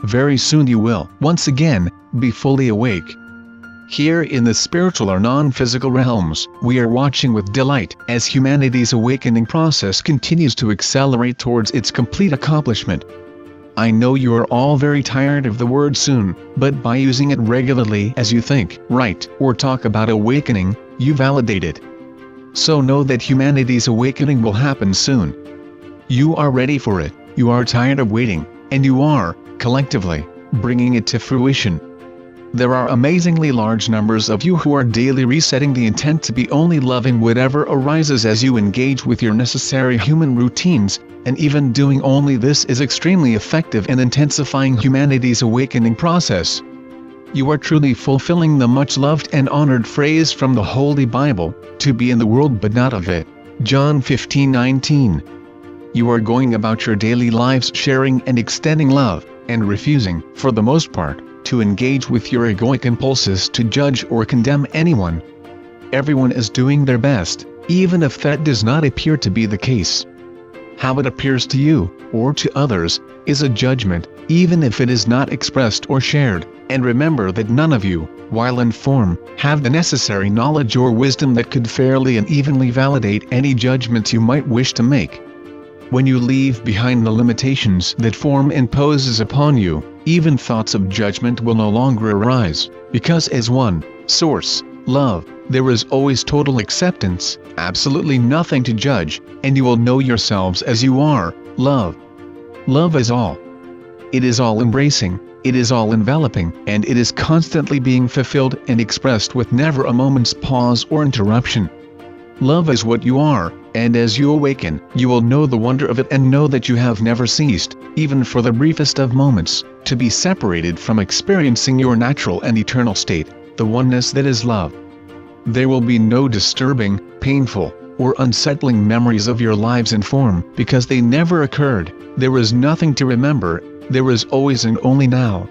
Very soon you will, once again, be fully awake. Here in the spiritual or non-physical realms, we are watching with delight as humanity's awakening process continues to accelerate towards its complete accomplishment. I know you are all very tired of the word soon, but by using it regularly as you think, write, or talk about awakening, you validate it. So know that humanity's awakening will happen soon. You are ready for it, you are tired of waiting, and you are, collectively, bringing it to fruition. There are amazingly large numbers of you who are daily resetting the intent to be only loving whatever arises as you engage with your necessary human routines, and even doing only this is extremely effective in intensifying humanity's awakening process. You are truly fulfilling the much-loved and honored phrase from the Holy Bible, to be in the world but not of it. John 15:19. You are going about your daily lives sharing and extending love, and refusing, for the most part, to engage with your egoic impulses to judge or condemn anyone. Everyone is doing their best, even if that does not appear to be the case. How it appears to you, or to others, is a judgment, even if it is not expressed or shared, and remember that none of you, while in form, have the necessary knowledge or wisdom that could fairly and evenly validate any judgments you might wish to make. When you leave behind the limitations that form imposes upon you, even thoughts of judgment will no longer arise, because as one, source, love, there is always total acceptance, absolutely nothing to judge, and you will know yourselves as you are, love. Love is all. It is all embracing, it is all enveloping, and it is constantly being fulfilled and expressed with never a moment's pause or interruption. Love is what you are, and as you awaken, you will know the wonder of it and know that you have never ceased, even for the briefest of moments, to be separated from experiencing your natural and eternal state, the oneness that is love. There will be no disturbing, painful, or unsettling memories of your lives in form, because they never occurred. There is nothing to remember, there is always and only now.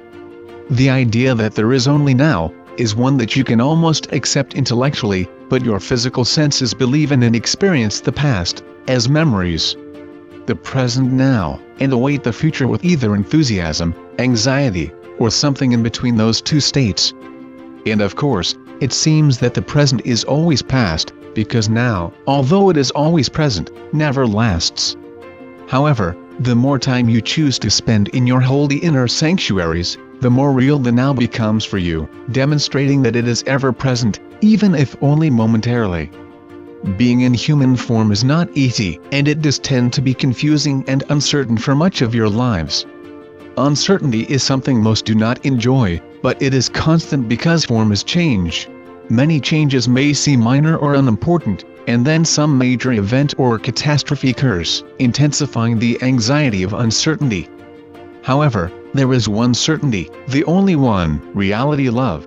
The idea that there is only now is one that you can almost accept intellectually, but your physical senses believe in and experience the past as memories, the present now, and await the future with either enthusiasm, anxiety, or something in between those two states. And of course, it seems that the present is always past, because now, although it is always present, never lasts. However, the more time you choose to spend in your holy inner sanctuaries, the more real the now becomes for you, demonstrating that it is ever present, even if only momentarily. Being in human form is not easy, and it does tend to be confusing and uncertain for much of your lives. Uncertainty is something most do not enjoy, but it is constant because form is change. Many changes may seem minor or unimportant, and then some major event or catastrophe occurs, intensifying the anxiety of uncertainty. However, there is one certainty, the only one, reality love.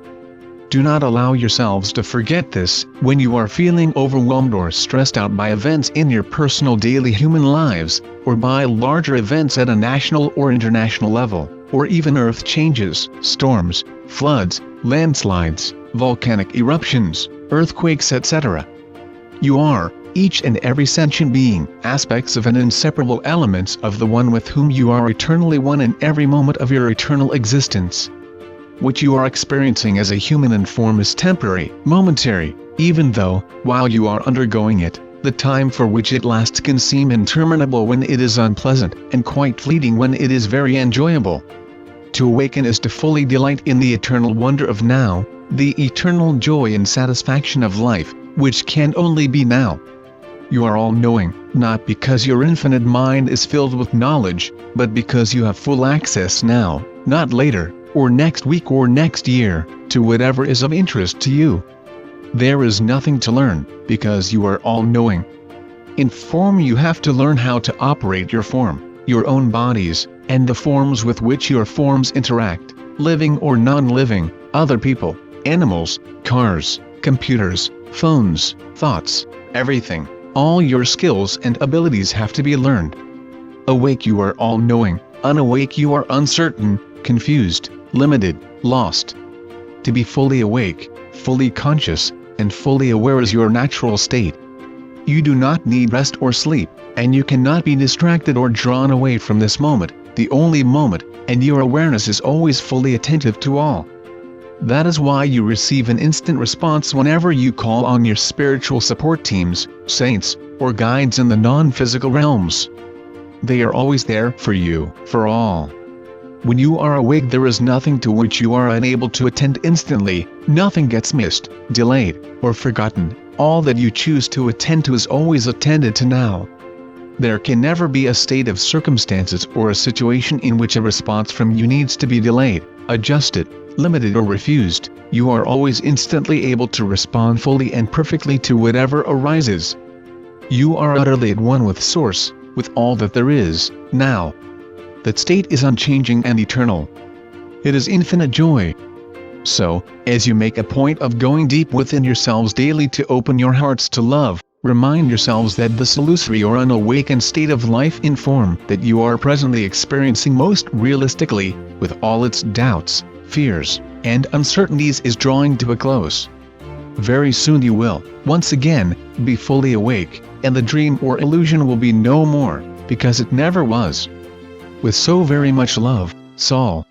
Do not allow yourselves to forget this when you are feeling overwhelmed or stressed out by events in your personal daily human lives, or by larger events at a national or international level, or even earth changes, storms, floods, landslides, volcanic eruptions, earthquakes, etc. You are, each and every sentient being, aspects of an inseparable elements of the one with whom you are eternally one in every moment of your eternal existence. What you are experiencing as a human in form is temporary, momentary, even though, while you are undergoing it, the time for which it lasts can seem interminable when it is unpleasant, and quite fleeting when it is very enjoyable. To awaken is to fully delight in the eternal wonder of now, the eternal joy and satisfaction of life, which can only be now. You are all-knowing, not because your infinite mind is filled with knowledge, but because you have full access now, not later, or next week or next year, to whatever is of interest to you. There is nothing to learn, because you are all-knowing. In form you have to learn how to operate your form, your own bodies, and the forms with which your forms interact, living or non-living, other people, animals, cars, computers, phones, thoughts, everything. All your skills and abilities have to be learned. Awake you are all-knowing, unawake you are uncertain, confused, limited, lost. To be fully awake, fully conscious, and fully aware is your natural state. You do not need rest or sleep, and you cannot be distracted or drawn away from this moment, the only moment, and your awareness is always fully attentive to all. That is why you receive an instant response whenever you call on your spiritual support teams, saints, or guides in the non-physical realms. They are always there for you, for all. When you are awake, there is nothing to which you are unable to attend instantly, nothing gets missed, delayed, or forgotten. All that you choose to attend to is always attended to now. There can never be a state of circumstances or a situation in which a response from you needs to be delayed, adjusted, limited, or refused. You are always instantly able to respond fully and perfectly to whatever arises. You are utterly at one with Source, with all that there is, now. That state is unchanging and eternal. It is infinite joy. So, as you make a point of going deep within yourselves daily to open your hearts to love, remind yourselves that this illusory or unawakened state of life in form that you are presently experiencing most realistically, with all its doubts, fears, and uncertainties, is drawing to a close. Very soon you will, once again, be fully awake, and the dream or illusion will be no more, because it never was. With so very much love, Saul.